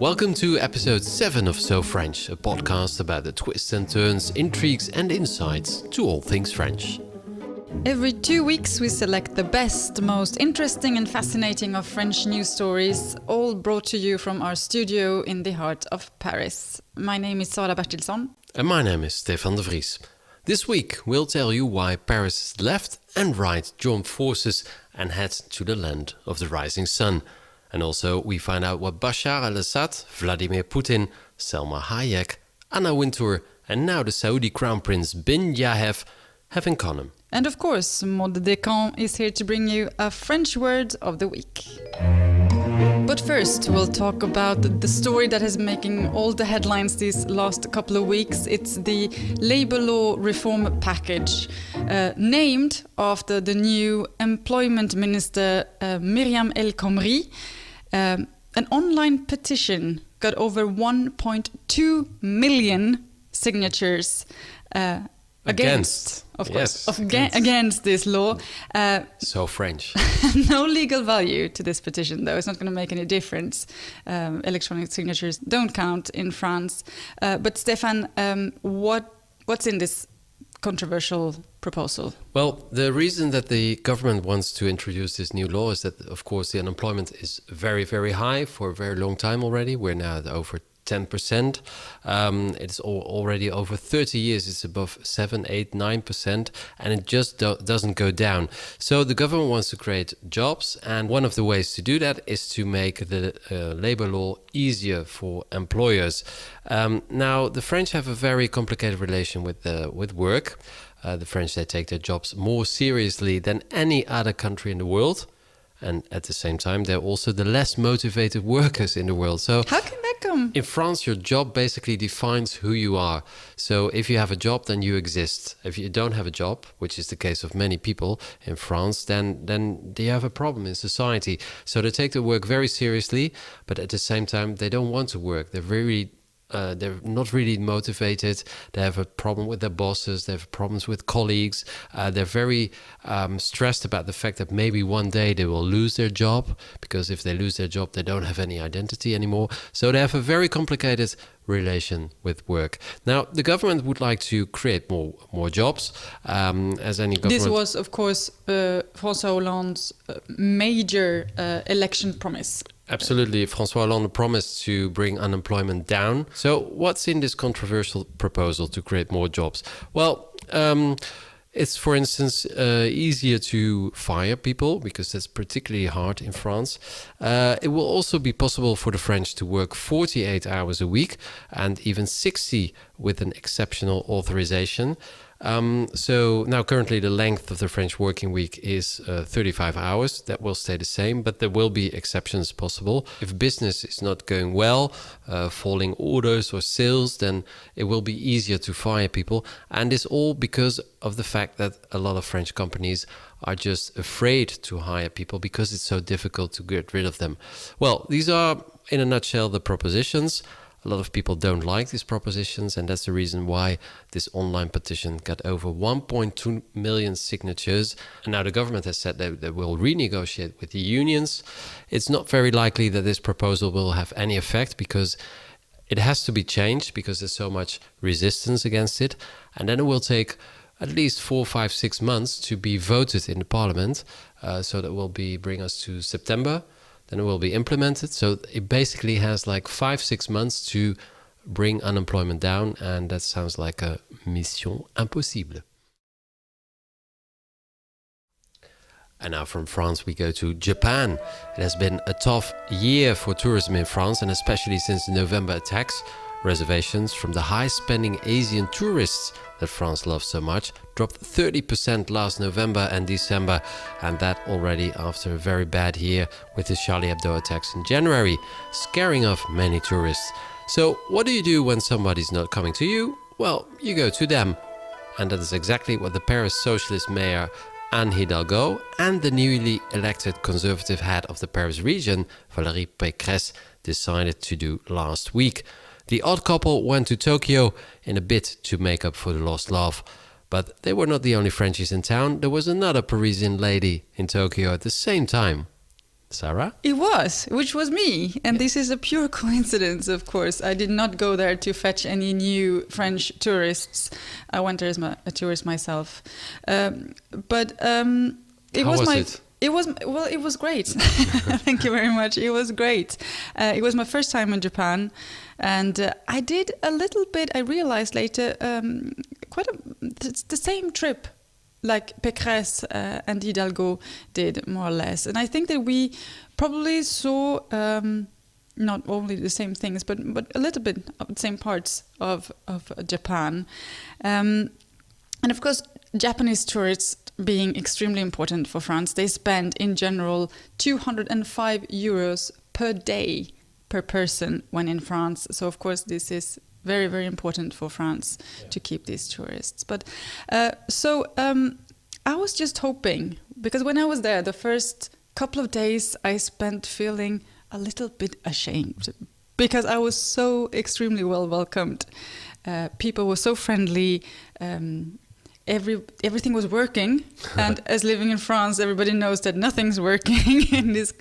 Welcome to episode 7 of So French, a podcast about the twists and turns, intrigues and insights to all things French. Every 2 weeks we select the best, most interesting and fascinating of French news stories, all brought to you from our studio in the heart of Paris. My name is Sara Bertilsson. And my name is Stefan Vries. This week we'll tell you why Paris' left and right join forces and head to the land of the rising sun. And also we find out what Bashar al-Assad, Vladimir Putin, Selma Hayek, Anna Wintour and now the Saudi Crown Prince bin Yahya have in common. And of course, Maud Descamps is here to bring you a French word of the week. But first, we'll talk about the story that is making all the headlines these last couple of weeks. It's the labor law reform package, named after the new employment minister, Myriam El Khomri. An online petition got over 1.2 million signatures against this law. So French. No legal value to this petition, though. It's not going to make any difference. Electronic signatures don't count in France. But Stefan, what's in this controversial proposal? Well, the reason that the government wants to introduce this new law is that, of course, the unemployment is very, very high for a very long time already. We're now at over 10%. It's already over 30 years. It's above 7, 8, 9%, and it just doesn't go down. So the government wants to create jobs, and one of the ways to do that is to make the labor law easier for employers. Now, the French have a very complicated relation with work. The French, they take their jobs more seriously than any other country in the world. And at the same time, they're also the less motivated workers in the world. So how can that come? In France, your job basically defines who you are. So if you have a job, then you exist. If you don't have a job, which is the case of many people in France, then they have a problem in society. So they take their work very seriously, but at the same time, they don't want to work. They're not really motivated. They have a problem with their bosses. They have problems with colleagues. They're very stressed about the fact that maybe one day they will lose their job, because if they lose their job, they don't have any identity anymore. So they have a very complicated relation with work. Now, the government would like to create more jobs, as any government. This was, of course, François Hollande's major election promise. Absolutely. François Hollande promised to bring unemployment down. So what's in this controversial proposal to create more jobs? Well, it's, for instance, easier to fire people, because that's particularly hard in France. It will also be possible for the French to work 48 hours a week and even 60 with an exceptional authorization. So now currently the length of the French working week is 35 hours. That will stay the same, but there will be exceptions possible. If business is not going well, falling orders or sales, then it will be easier to fire people. And this all because of the fact that a lot of French companies are just afraid to hire people because it's so difficult to get rid of them. Well, these are, in a nutshell, the propositions. A lot of people don't like these propositions, and that's the reason why this online petition got over 1.2 million signatures. And now the government has said that they will renegotiate with the unions. It's not very likely that this proposal will have any effect, because it has to be changed, because there's so much resistance against it. And then it will take at least 4, 5, 6 months to be voted in the parliament. So that will bring us to September. Then it will be implemented. So it basically has like 5, 6 months to bring unemployment down, and that sounds like a mission impossible. And now from France we go to Japan. It has been a tough year for tourism in France, and especially since the November attacks. Reservations from the high-spending Asian tourists that France loves so much dropped 30% last November and December, and that already after a very bad year with the Charlie Hebdo attacks in January, scaring off many tourists. So what do you do when somebody's not coming to you? Well, you go to them. And that is exactly what the Paris socialist mayor Anne Hidalgo and the newly elected conservative head of the Paris region, Valérie Pécresse, decided to do last week. The odd couple went to Tokyo in a bid to make up for the lost love. But they were not the only Frenchies in town. There was another Parisian lady in Tokyo at the same time. Sarah? It was, which was me. And this is a pure coincidence, of course. I did not go there to fetch any new French tourists. I went there as a tourist myself. But it How was my... it? It was great. Thank you very much. It was great. It was my first time in Japan. And I did a little bit, I realized later, it's the same trip like Pécresse and Hidalgo did, more or less. And I think that we probably saw not only the same things, but a little bit of the same parts of Japan. And of course, Japanese tourists being extremely important for France, they spend in general 205 euros per day per person when in France. So of course, this is very, very important for France to keep these tourists. But I was just hoping, because when I was there, the first couple of days I spent feeling a little bit ashamed because I was so extremely well welcomed. People were so friendly. Everything was working. And as living in France, everybody knows that nothing's working in this,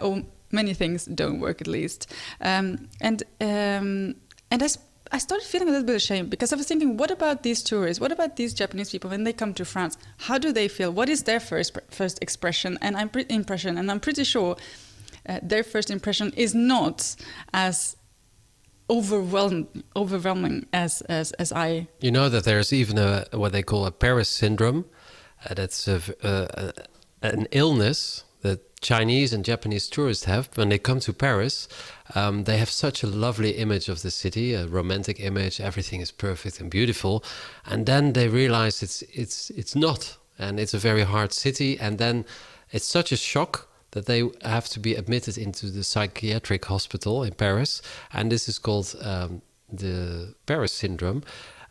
or many things don't work at least. And I started feeling a little bit ashamed because I was thinking, what about these tourists? What about these Japanese people when they come to France? How do they feel? What is their first expression? And I'm pretty sure their first impression is not as overwhelming as I. You know that there's even what they call a Paris syndrome. That's an illness that Chinese and Japanese tourists have when they come to Paris. They have such a lovely image of the city, a romantic image. Everything is perfect and beautiful, and then they realize it's not, and it's a very hard city. And then it's such a shock that they have to be admitted into the psychiatric hospital in Paris, and this is called the Paris syndrome.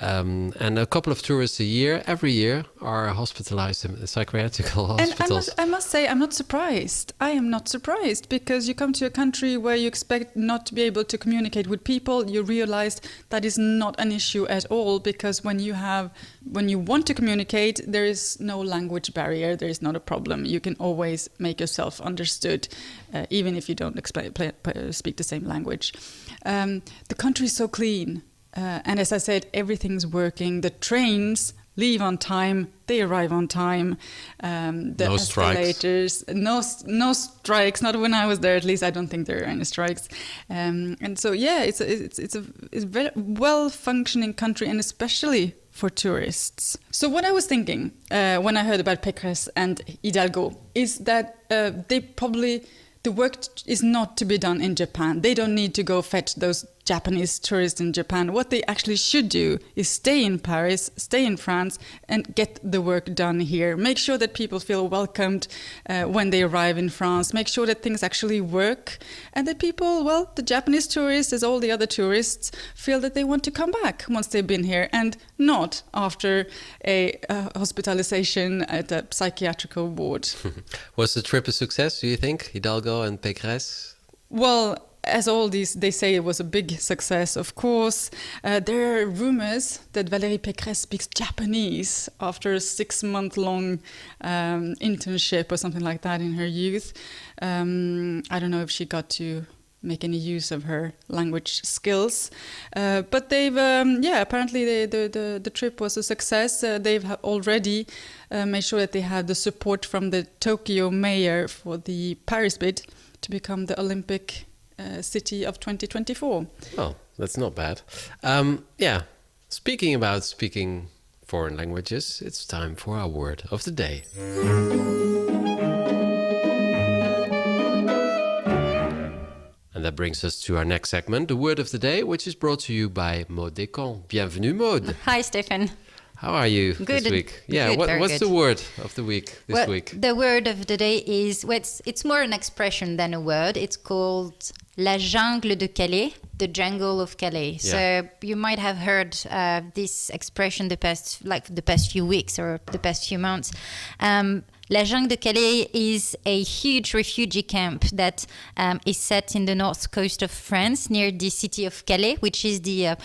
And a couple of tourists every year are hospitalized in psychiatrical hospitals. And I must say, I'm not surprised. I am not surprised because you come to a country where you expect not to be able to communicate with people. You realize that is not an issue at all because when you want to communicate, there is no language barrier. There is not a problem. You can always make yourself understood, even if you don't speak the same language. The country is so clean. And as I said, everything's working. The trains leave on time. They arrive on time. No escalators, strikes. No strikes. Not when I was there. At least I don't think there are any strikes. And so yeah, it's a very well functioning country, and especially for tourists. So what I was thinking when I heard about Pécresse and Hidalgo is that the work is not to be done in Japan. They don't need to go fetch those Japanese tourists in Japan. What they actually should do is stay in Paris, stay in France, and get the work done here. Make sure that people feel welcomed when they arrive in France. Make sure that things actually work. And that people, the Japanese tourists, as all the other tourists, feel that they want to come back once they've been here and not after a hospitalization at a psychiatrical ward. Was the trip a success, do you think, Hidalgo and Pécresse? Well, as all these, they say it was a big success, of course. There are rumors that Valérie Pécresse speaks Japanese after a 6-month-long internship or something like that in her youth. I don't know if she got to make any use of her language skills. But they've, apparently the trip was a success. They've already made sure that they had the support from the Tokyo mayor for the Paris bid to become the Olympic city of 2024. Oh, that's not bad. Speaking foreign languages, it's time for our word of the day. And that brings us to our next segment, the word of the day, which is brought to you by Maud Descamps. Bienvenue, Maud. Hi, Stefan. How are you Good. this week? Good, What's the word of the week this week? The word of the day is, it's more an expression than a word. It's called La Jungle de Calais, the jungle of Calais. Yeah. So you might have heard this expression the past few weeks or the past few months. La Jungle de Calais is a huge refugee camp that is set in the north coast of France, near the city of Calais, which is the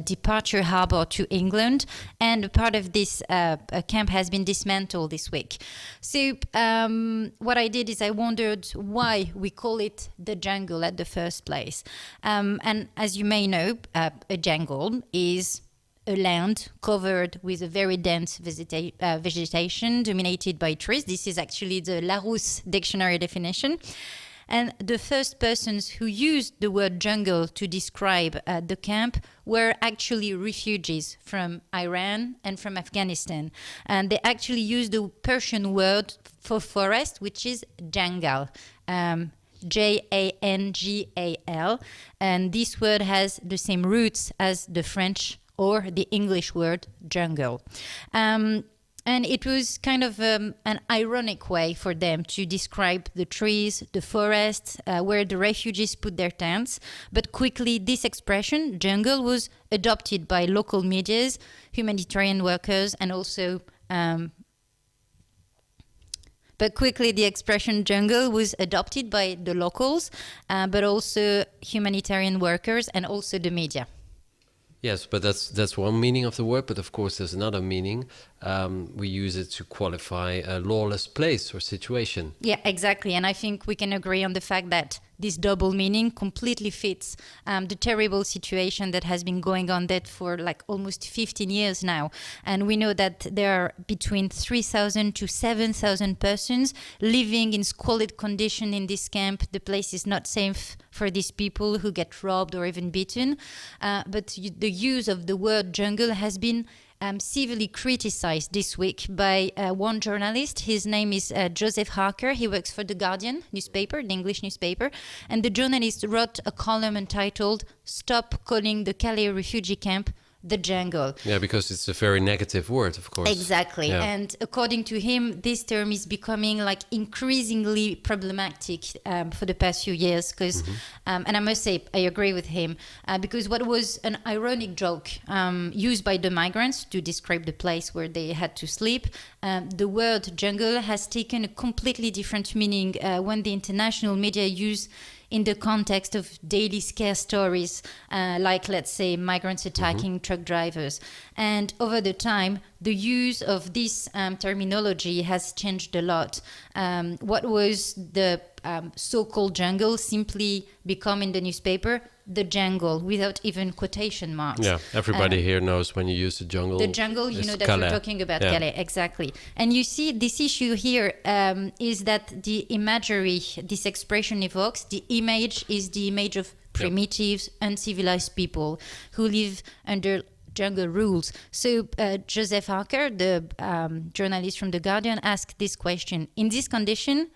departure harbor to England. And part of this camp has been dismantled this week. So what I did is I wondered why we call it the jungle at the first place. And as you may know, a jungle is a land covered with a very dense vegetation dominated by trees. This is actually the Larousse dictionary definition. And the first persons who used the word jungle to describe the camp were actually refugees from Iran and from Afghanistan. And they actually used the Persian word for forest, which is jangal. Jangal. And this word has the same roots as the French or the English word jungle. And it was kind of an ironic way for them to describe the trees, the forests, where the refugees put their tents. But quickly, this expression, jungle, was adopted by local medias, humanitarian workers, and also... But quickly, the expression jungle was adopted by the locals, but also humanitarian workers and also the media. Yes, but that's one meaning of the word. But of course, there's another meaning. We use it to qualify a lawless place or situation. Yeah, exactly. And I think we can agree on the fact that this double meaning completely fits the terrible situation that has been going on there for like almost 15 years now. And we know that there are between 3,000 to 7,000 persons living in squalid condition in this camp. The place is not safe for these people who get robbed or even beaten. But the use of the word jungle has been severely criticized this week by one journalist. His name is Joseph Harker. He works for The Guardian newspaper, the English newspaper. And the journalist wrote a column entitled "Stop Calling the Calais Refugee Camp the Jungle." Yeah, because it's a very negative word, of course. Exactly. Yeah. And according to him, this term is becoming like increasingly problematic for the past few years. Because, and I must say, I agree with him, because what was an ironic joke used by the migrants to describe the place where they had to sleep, the word jungle has taken a completely different meaning when the international media use in the context of daily scare stories, like, let's say, migrants attacking truck drivers. And over the time, the use of this terminology has changed a lot. What was the so-called jungle simply become in the newspaper the jungle without even quotation marks. Yeah, everybody here knows when you use the jungle. The jungle, you know that Calais. we're talking about Calais, exactly. And you see this issue here is that the imagery this expression evokes, the image is the image of primitives, uncivilized people who live under jungle rules. So Joseph Harker, the journalist from The Guardian, asked this question. In this condition,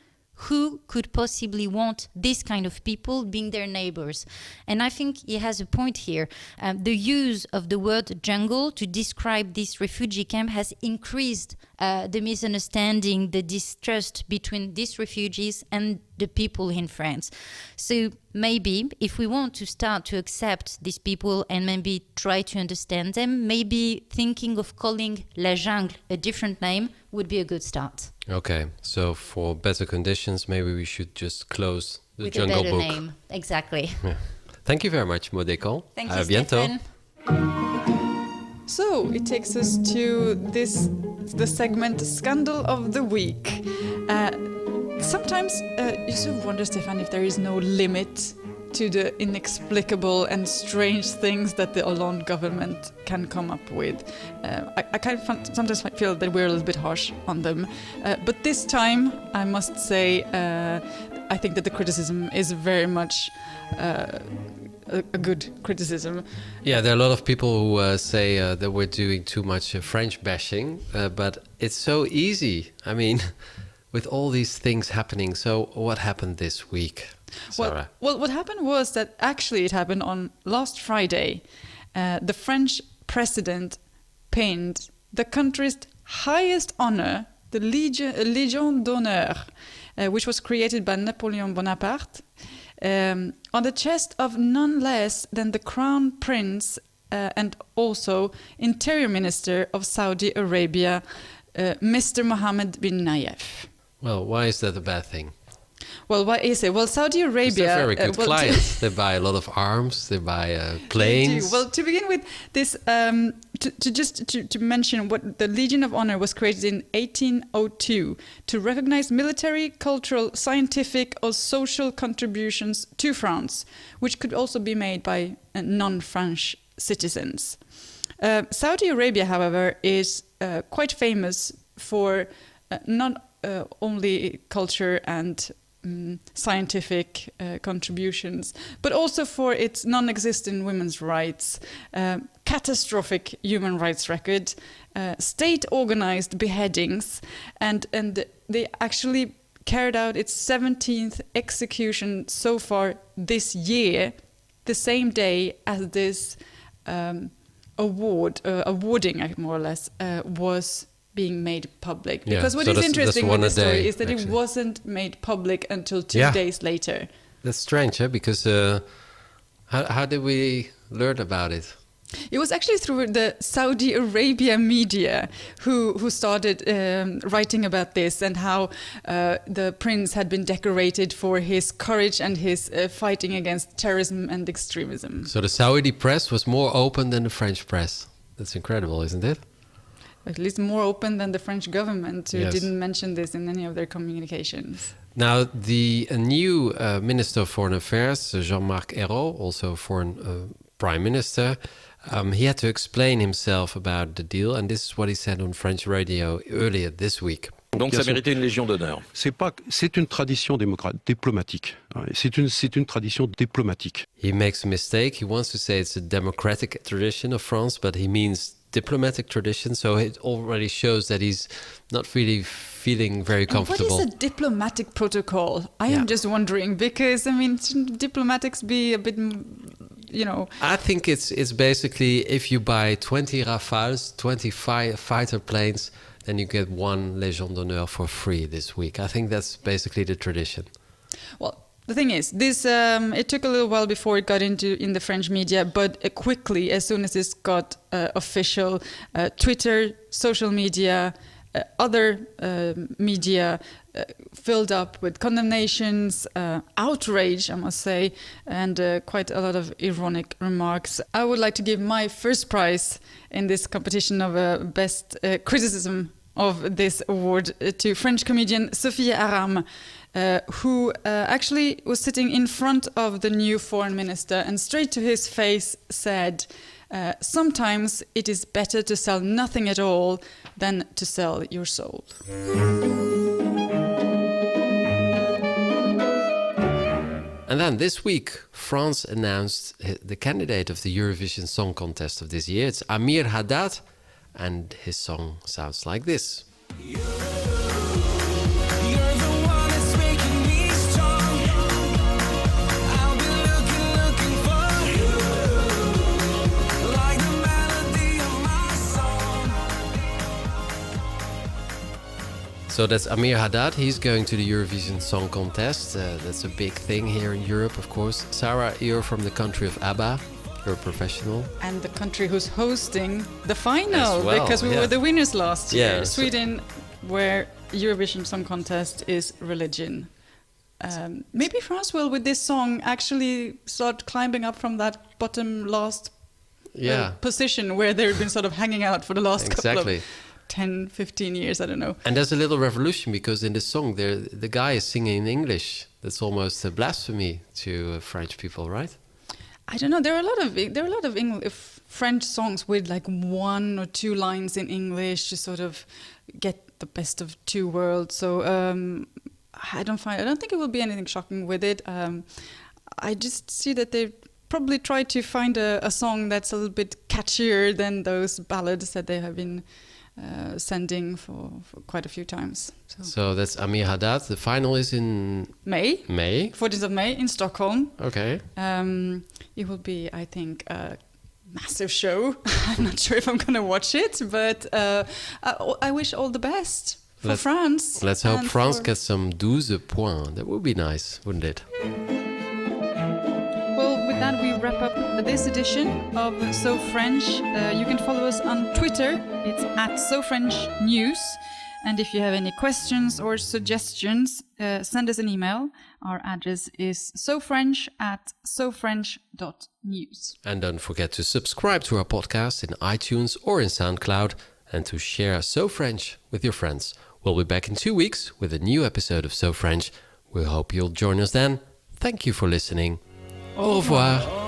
who could possibly want this kind of people being their neighbors? And I think he has a point here. The use of the word jungle to describe this refugee camp has increased the misunderstanding, the distrust between these refugees and the people in France. So maybe if we want to start to accept these people and maybe try to understand them, maybe thinking of calling La Jungle a different name would be a good start. Okay, so for better conditions, maybe we should just close the With Jungle a better Book. name, exactly. Yeah. Thank you very much, Maud Descamps. Thank À you, bientôt. Stefan. So it takes us to the segment Scandal of the Week. Sometimes you sort of wonder, Stefan, if there is no limit to the inexplicable and strange things that the Hollande government can come up with. I kind of sometimes feel that we're a little bit harsh on them. But this time, I must say, I think that the criticism is very much a good criticism. Yeah, there are a lot of people who say that we're doing too much French bashing, but it's so easy. I mean, with all these things happening. So what happened this week, Sara? Well, what happened was that actually it happened on last Friday. The French president pinned the country's highest honor, the Légion d'honneur, which was created by Napoleon Bonaparte, on the chest of none less than the Crown Prince and also Interior Minister of Saudi Arabia, Mr. Mohammed bin Nayef. Well, why is that a bad thing? Well, why is it? Well, Saudi Arabia... They're very good clients. They buy a lot of arms. They buy planes. Well, to begin with, this to mention what the Legion of Honor was created in 1802 to recognize military, cultural, scientific, or social contributions to France, which could also be made by non-French citizens. Saudi Arabia, however, is quite famous for not only culture and scientific contributions, but also for its non-existent women's rights, catastrophic human rights record, state-organized beheadings, and they actually carried out its 17th execution so far this year, the same day as this awarding, more or less, was being made public. Because what is interesting with this story is that it wasn't made public until 2 days later. That's strange, Because how did we learn about it? It was actually through the Saudi Arabia media who started writing about this and how the prince had been decorated for his courage and his fighting against terrorism and extremism. So the Saudi press was more open than the French press. That's incredible, isn't it? At least more open than the French government, who didn't mention this in any of their communications. Now, the new Minister of Foreign Affairs, Jean-Marc Ayrault, also foreign prime minister, he had to explain himself about the deal, and this is what he said on French radio earlier this week. Donc ça méritait une Légion d'honneur. C'est une tradition diplomatique. C'est une tradition diplomatique. He makes a mistake. He wants to say it's a democratic tradition of France, but he means diplomatic tradition, so it already shows that he's not really feeling very comfortable. What is a diplomatic protocol? I am just wondering, because I mean, shouldn't diplomatics be a bit, I think it's basically if you buy 20 Rafales, 20 fighter planes, then you get one Légion d'honneur for free this week. I think that's basically the tradition. Well, the thing is, this it took a little while before it got in the French media, but quickly, as soon as this got official, Twitter, social media, other media filled up with condemnations, outrage, I must say, and quite a lot of ironic remarks. I would like to give my first prize in this competition of best criticism of this award to French comedian Sophia Aram, who actually was sitting in front of the new foreign minister and straight to his face said, sometimes it is better to sell nothing at all than to sell your soul. And then this week, France announced the candidate of the Eurovision Song Contest of this year. It's Amir Haddad, and his song sounds like this. So that's Amir Haddad. He's going to the Eurovision Song Contest. That's a big thing here in Europe, of course. Sara, you're from the country of ABBA. You're a professional. And the country who's hosting the final, well, because we were the winners last year. Yeah, Sweden, where Eurovision Song Contest is religion. Maybe France will, with this song, actually start climbing up from that bottom last position where they've been sort of hanging out for the last couple of 10, 15 years, I don't know. And there's a little revolution, because in this song, the guy is singing in English. That's almost a blasphemy to French people, right? I don't know. There are a lot of French songs with like 1 or 2 lines in English to sort of get the best of 2 worlds. So I don't think it will be anything shocking with it. I just see that they probably try to find a song that's a little bit catchier than those ballads that they have been sending for quite a few times. So that's Amir Haddad. The final is in May. 14th of May in Stockholm. Okay. It will be, I think, a massive show. I'm not sure if I'm going to watch it, but I wish all the best for France. Let's hope France gets some 12 points. That would be nice, wouldn't it? Well, with with that, we wrap up this edition of So French. You can follow us on Twitter. It's @SoFrenchNews. And if you have any questions or suggestions, send us an email. Our address is sofrench@sofrench.news. And don't forget to subscribe to our podcast in iTunes or in SoundCloud, and to share So French with your friends. We'll be back in 2 weeks with a new episode of So French. We hope you'll join us then. Thank you for listening. Au revoir.